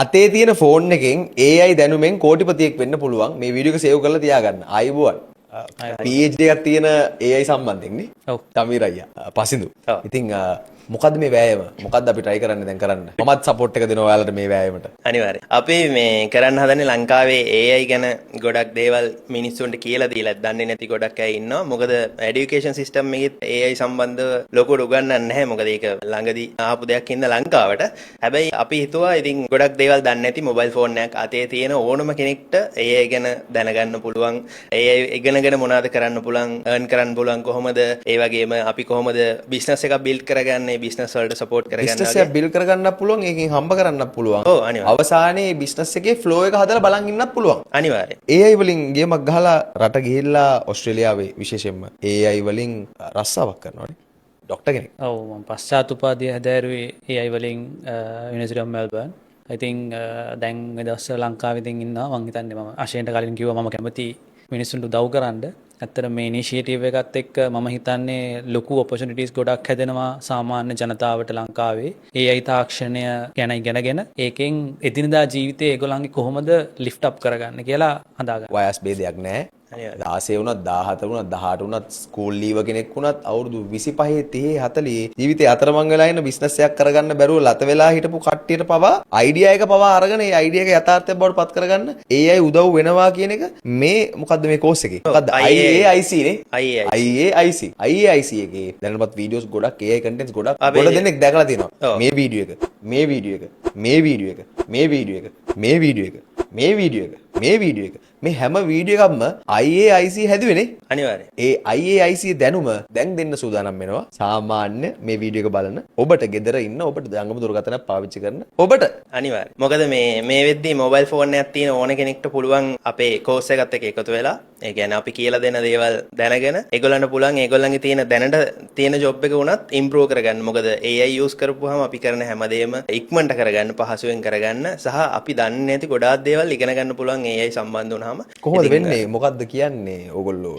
අතේ තියෙන ෆෝන් එකෙන් AI දැනුමෙන් කෝටිපතියෙක් වෙන්න පුළුවන්. මේ වීඩියෝ එක සේව් කරලා තියාගන්න. ආයිබෝවන්. PhD එකක් තියෙන AI සම්බන්ධයෙන් නේ. ඔව්. තමීර අයියා. පසිදු. ඔව්. ඉතින් මොකද්ද මේ වෑයම? මොකද්ද අපි try කරන්නේ දැන් කරන්න? මමත් support එක දෙනවා ඔයාලට මේ වෑයමට. අනිවාර්යයෙන්. අපි මේ කරන්න හදන්නේ ලංකාවේ AI ගැන ගොඩක් දේවල් මිනිස්සුන්ට කියලා දීලා දන්නේ නැති ගොඩක් අය ඉන්නවා. මොකද এডুকেෂන් සිස්ටම් එකේ AI සම්බන්ධව ලොකුට උගන්වන්නේ නැහැ. මොකද ඒක ළඟදී ආපු දෙයක් හින්දා ලංකාවට. හැබැයි අපි හිතුවා ඉතින් ගොඩක් දේවල් දන්නේ නැති මොබයිල් ෆෝන් එකක් අතේ තියෙන ඕනම කෙනෙක්ට AI ගැන දැනගන්න පුළුවන්. AI ඉගෙනගෙන මොනවද කරන්න පුළුවන්, earn කරන්න පුළුවන් කොහොමද? ඒ වගේම අපි කොහොමද business එකක් build කරගන්නේ, business වලට support කරගන්න business එක build කරගන්නත් පුළුවන්, ඒකෙන් හම්බ කරන්නත් පුළුවන්. ඔව් අනිවාර්යයෙන්. අවසානයේ business එකේ flow එක හදලා බලන් ඉන්නත් පුළුවන්. අනිවාර්යයෙන්. AI වලින් ගේමක් ගහලා රට ගිහිල්ලා ඔස්ට්‍රේලියාවේ විශේෂයෙන්ම AI වලින් රස්සාවක් කරනවානේ. ඩොක්ටර් කෙනෙක්. ඔව් මම පශ්චාත් උපාධිය හැදෑරුවේ AI වලින් University of Melbourne. ඉතින් දැන් මේ දවස්වල ලංකාවේ ඉතින් ඉන්නවා. මම හිතන්නේ මම අශේන්ට කලින් කිව්වා මම කැමති මිනිස්සුන්ට උදව් කරන්න. ඇත්තට මේ ඉනිෂියේටිව් එකත් එක්ක මම හිතන්නේ ලොකු ඔපචුනිටිස් ගොඩක් හැදෙනවා සාමාන්‍ය ජනතාවට ලංකාවේ. AI තාක්ෂණය ගැන ඉගෙනගෙන ඒකෙන් එදිනදා ජීවිතේ ඒගොල්ලන්ගේ කොහොමද ලිෆ්ට් අප් කරගන්න කියලා හදාගන්න. වයස් භේදයක් නැහැ. 16 වුණත් 17 වුණත් 18 වුණත් ස්කූල් ලීව කෙනෙක් වුණත් අවුරුදු 25 30 40 ජීවිතේ අතරමං වෙලා ඉන්න බිස්නස් එකක් කරගන්න බැරුව ලත වෙලා හිටපු කට්ටියට පවා අයිඩියා එක පවා අරගෙන ඒ අයිඩියා එක යථාර්ථයක් බවට පත් කරගන්න AI උදව් වෙනවා කියන එක මේ මොකද්ද මේ කෝස් එකේ මොකද්ද IAIC නේ IAIC එකේ දැනටමත් වීඩියෝස් ගොඩක් AI කන්ටෙන්ට්ස් ගොඩක් ගොඩ දෙනෙක් දැකලා තියෙනවා මේ වීඩියෝ එක මේ වීඩියෝ එක මේ වීඩියෝ එක මේ වීඩියෝ එක මේ වීඩියෝ එක මේ වීඩියෝ එක මේ වීඩියෝ එක මේ හැම වීඩියෝ එකක්ම IAIC හැදුවේනේ අනිවාර්යයෙන්. ඒ IAIC දැනුම දැන් දෙන්න සූදානම් වෙනවා සාමාන්‍ය මේ වීඩියෝ එක බලන ඔබට ගෙදර ඉන්න ඔබට ජංගම දුරකථනයක් පාවිච්චි කරන ඔබට අනිවාර්යයෙන්. මොකද මේ වෙද්දී මොබයිල් ෆෝන් එකක් තියෙන ඕන කෙනෙක්ට පුළුවන් අපේ කෝස් එකත් එක්ක එකතු වෙලා ඒ කියන්නේ අපි කියලා දෙන දේවල් දැනගෙන ඒගොල්ලන්ට පුළුවන් ඒගොල්ලන්ගේ තියෙන දැනට තියෙන ජොබ් එක උනත් ඉම්ප්‍රූව් කරගන්න. මොකද AI යූස් කරපුවාම අපි කරන හැමදේම ඉක්මනට කරගන්න පහසුවෙන් කරගන්න සහ අපි දන්නේ නැති ගොඩාක් දේවල් ඉගෙන ගන්න පුළුවන් AI සම්බන්ධ වුණාම. කොහොමද වෙන්නේ මොකද්ද කියන්නේ ඕගොල්ලෝ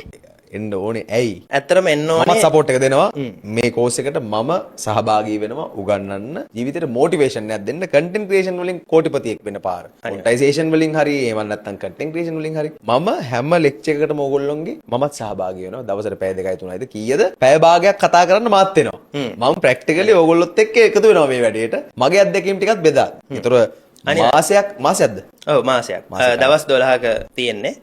එන්න ඕනේ ඇයි ඇත්තටම එන්න ඕනේ මම සපෝට් එක දෙනවා මේ කෝස් එකට මම සහභාගී වෙනවා උගන්වන්න ජීවිතේට මොටිවේෂන් එකක් දෙන්න කන්ටෙන්ට් ක්‍රියේෂන් වලින් කෝටිපතියෙක් වෙන්න පාර මොනිටයිසේෂන් වලින් හරි එහෙම නැත්නම් කන්ටෙන්ට් ක්‍රියේෂන් වලින් හරි මම හැම ලෙක්චර් එකකටම ඕගොල්ලෝන්ගේ මමත් සහභාගී වෙනවා දවසට පැය 2යි 3යිද කීයද පැය භාගයක් කතා කරන්න මාත් වෙනවා මම ප්‍රැක්ටිකලි ඕගොල්ලොත් එක්ක එකතු වෙනවා මේ වැඩේට මගේ අත්දැකීම් ටිකත් බෙදා. ඒතර මාසයක්ද? ඔව් මාසයක්. දවස් 12ක තියෙන්නේ.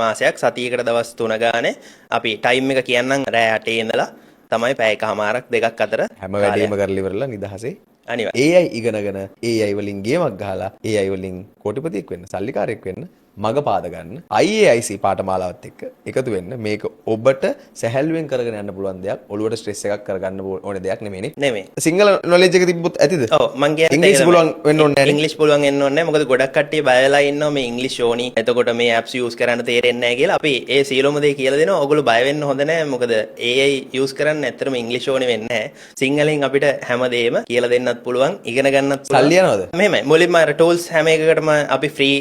මාසයක් සතියකට දවස් 3 ගානේ අපි ටයිම් එක කියන්නම් රෑ 8 ඉඳලා තමයි පැය එකමාරක් දෙකක් අතර හැම වැඩේම කරලා ඉවරලා නිදහසේ අනිවාර්යයෙන්. AI ඉගෙනගෙන AI වලින් ගේමක් ගහලා AI වලින් කෝටිපතියෙක් වෙන්න සල්ලිකාරයෙක් වෙන්න මග පාද ගන්න IAIC පාඨමාලාවත් එක්ක එකතු වෙන්න මේක ඔබට සැහැල්ලුවෙන් කරගෙන යන්න පුළුවන් දෙයක් ඔළුවට ස්ට්‍රෙස් එකක් කරගන්න ඕනේ දෙයක් නෙමෙයිනේ නෙමෙයි සිංගල නොලෙජ් එක තිබ්බොත් ඇතිද ඔව් මං කියන්නේ ඉංග්‍රීසි පුළුවන් වෙන්න ඕනේ නැහැ ඉංග්‍රීසි පුළුවන් වෙන්න ඕනේ නැහැ මොකද ගොඩක් කට්ටිය බය වෙලා ඉන්නවා මේ ඉංග්‍රීසි ඕනි එතකොට මේ ඇප්ස් යූස් කරන්න තේරෙන්නේ නැහැ කියලා අපි ඒ සියලුම දේ කියලා දෙනවා ඔයගොල්ලෝ බය වෙන්න හොඳ නැහැ මොකද AI යූස් කරන්න ඇත්තටම ඉංග්‍රීසි ඕනි වෙන්නේ නැහැ සිංහලෙන් අපිට හැමදේම කියලා දෙන්නත් පුළුවන් ඉගෙන ගන්නත් පුළුවන් සල්ලි යනවද මෙහෙමයි මුලින්ම අර ටූල්ස් හැම එකකටම අපි ෆ්‍රී